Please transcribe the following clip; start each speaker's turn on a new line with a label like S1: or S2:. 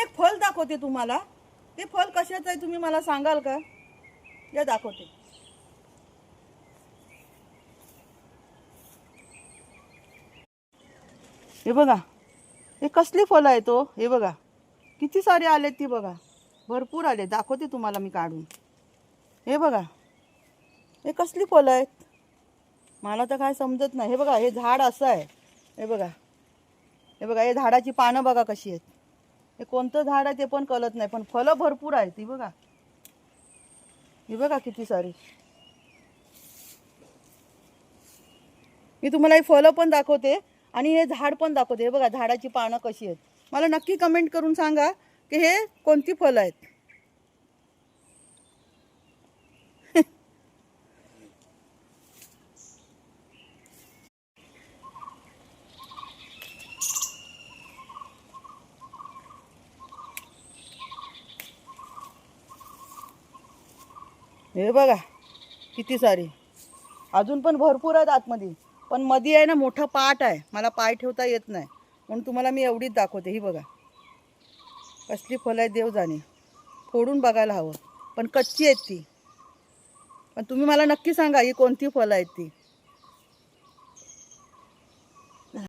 S1: एक फळ दाखवते तुम्हाला. ते फळ कशाचं आहे तुम्ही मला सांगाल का? या दाखवते. हे बघा, हे कसली फळं आहेत तो. हे बघा किती सारे आलेत, ती बघा भरपूर आले. दाखवते तुम्हाला मी काढून. हे बघा, हे कसली फळं आहेत मला तर काय समजत नाही. हे बघा, हे झाड असं आहे. हे बघा, हे बघा, हे झाडाची पानं बघा कशी आहेत. हे कोणतं झाड आहे ते पण कळत नाही, पण फळं भरपूर आहेत. ती बघा, ही बघा किती सारी. मी तुम्हाला ही फळं पण दाखवते आणि हे झाड पण दाखवते. हे बघा झाडाची पानं कशी आहेत. मला नक्की कमेंट करून सांगा की हे कोणती फळं आहेत. हे बघा किती सारी. अजून पण भरपूर आहेत आतमध्ये, पण मध्ये आहे ना मोठा पाट आहे, मला पाय ठेवता येत नाही, म्हणून तुम्हाला मी एवढीच दाखवते. ही बघा कसली फळं आहेत देव जाणे. फोडून बघायला हवं, पण कच्ची आहेत ती. पण तुम्ही मला नक्की सांगा ही कोणती फळं आहेत ती.